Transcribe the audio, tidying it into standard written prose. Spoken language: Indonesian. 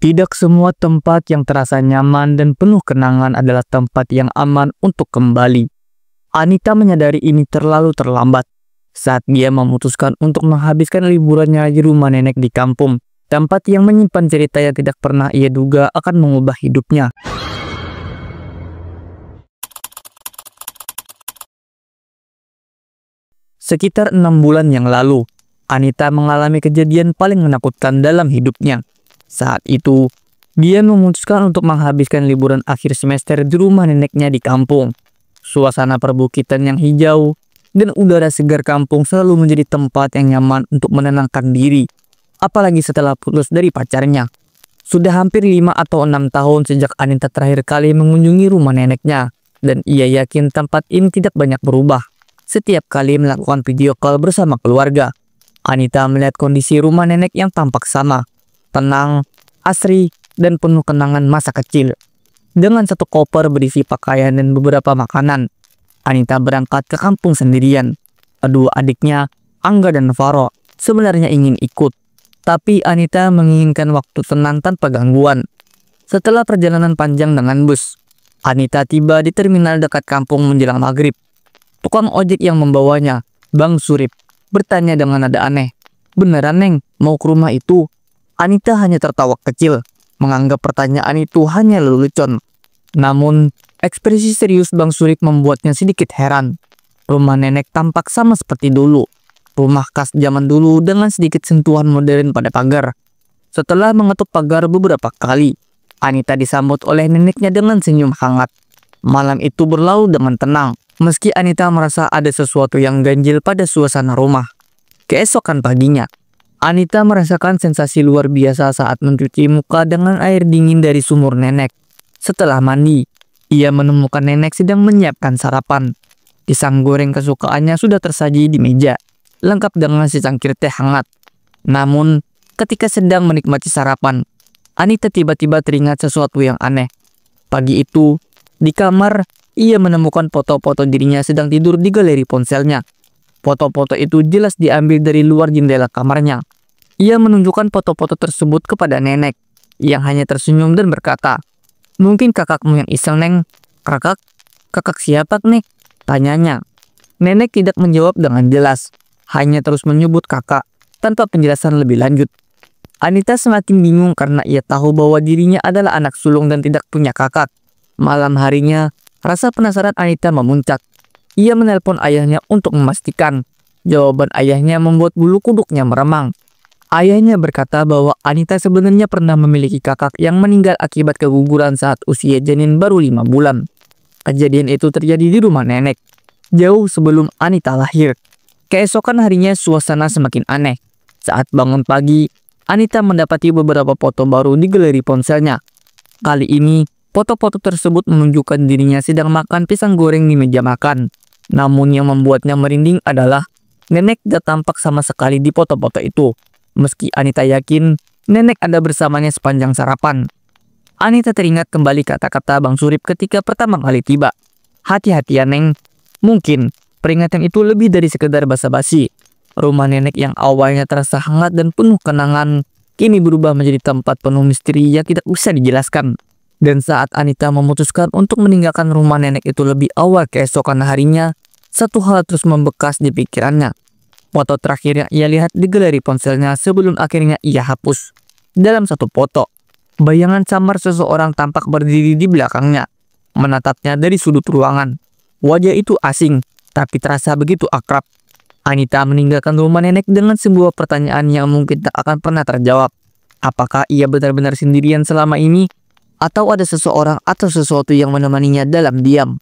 Tidak semua tempat yang terasa nyaman dan penuh kenangan adalah tempat yang aman untuk kembali. Anita menyadari ini terlalu terlambat saat dia memutuskan untuk menghabiskan liburannya di rumah nenek di kampung, tempat yang menyimpan cerita yang tidak pernah ia duga akan mengubah hidupnya. Sekitar 6 bulan yang lalu, Anita mengalami kejadian paling menakutkan dalam hidupnya. Saat itu, dia memutuskan untuk menghabiskan liburan akhir semester di rumah neneknya di kampung. Suasana perbukitan yang hijau dan udara segar kampung selalu menjadi tempat yang nyaman untuk menenangkan diri, apalagi setelah putus dari pacarnya. Sudah hampir 5 atau 6 tahun sejak Anita terakhir kali mengunjungi rumah neneknya, dan ia yakin tempat ini tidak banyak berubah. Setiap kali melakukan video call bersama keluarga, Anita melihat kondisi rumah nenek yang tampak sama, tenang, asri, dan penuh kenangan masa kecil. Dengan satu koper berisi pakaian dan beberapa makanan, Anita berangkat ke kampung sendirian. Kedua adiknya, Angga dan Faro, sebenarnya ingin ikut, tapi Anita menginginkan waktu tenang tanpa gangguan. Setelah perjalanan panjang dengan bus, Anita tiba di terminal dekat kampung menjelang maghrib. Tukang ojek yang membawanya, Bang Surip, bertanya dengan nada aneh, "Beneran, Neng, mau ke rumah itu?" Anita hanya tertawa kecil, menganggap pertanyaan itu hanya lelucon. Namun, ekspresi serius Bang Surip membuatnya sedikit heran. Rumah nenek tampak sama seperti dulu. Rumah khas zaman dulu dengan sedikit sentuhan modern pada pagar. Setelah mengetuk pagar beberapa kali, Anita disambut oleh neneknya dengan senyum hangat. Malam itu berlalu dengan tenang, meski Anita merasa ada sesuatu yang ganjil pada suasana rumah. Keesokan paginya, Anita merasakan sensasi luar biasa saat mencuci muka dengan air dingin dari sumur nenek. Setelah mandi, ia menemukan nenek sedang menyiapkan sarapan. Pisang goreng kesukaannya sudah tersaji di meja, lengkap dengan secangkir teh hangat. Namun, ketika sedang menikmati sarapan, Anita tiba-tiba teringat sesuatu yang aneh. Pagi itu, di kamar, ia menemukan foto-foto dirinya sedang tidur di galeri ponselnya. Foto-foto itu jelas diambil dari luar jendela kamarnya. Ia menunjukkan foto-foto tersebut kepada nenek, yang hanya tersenyum dan berkata, "Mungkin kakakmu yang iseng, Neng." "Kakak? Kakak siapa, Nek?" tanyanya. Nenek tidak menjawab dengan jelas, hanya terus menyebut kakak, tanpa penjelasan lebih lanjut. Anita semakin bingung karena ia tahu bahwa dirinya adalah anak sulung dan tidak punya kakak. Malam harinya, rasa penasaran Anita memuncak. Ia menelpon ayahnya untuk memastikan. Jawaban ayahnya membuat bulu kuduknya meremang. Ayahnya berkata bahwa Anita sebenarnya pernah memiliki kakak yang meninggal akibat keguguran saat usia janin baru 5 bulan. Kejadian itu terjadi di rumah nenek, jauh sebelum Anita lahir. Keesokan harinya suasana semakin aneh. Saat bangun pagi, Anita mendapati beberapa foto baru di galeri ponselnya. Kali ini, foto-foto tersebut menunjukkan dirinya sedang makan pisang goreng di meja makan. Namun yang membuatnya merinding adalah nenek tidak tampak sama sekali di foto-foto itu. Meski Anita yakin nenek ada bersamanya sepanjang sarapan. Anita teringat kembali kata-kata Bang Surip ketika pertama kali tiba. "Hati-hati ya, Neng." Mungkin peringatan itu lebih dari sekedar basa-basi. Rumah nenek yang awalnya terasa hangat dan penuh kenangan, kini berubah menjadi tempat penuh misteri yang tidak usah dijelaskan. Dan saat Anita memutuskan untuk meninggalkan rumah nenek itu lebih awal keesokan harinya, satu hal terus membekas di pikirannya. Foto terakhir yang ia lihat di galeri ponselnya sebelum akhirnya ia hapus. Dalam satu foto, bayangan samar seseorang tampak berdiri di belakangnya, menatapnya dari sudut ruangan. Wajah itu asing, tapi terasa begitu akrab. Anita meninggalkan rumah nenek dengan sebuah pertanyaan yang mungkin tak akan pernah terjawab. Apakah ia benar-benar sendirian selama ini? Atau ada seseorang atau sesuatu yang menemaninya dalam diam?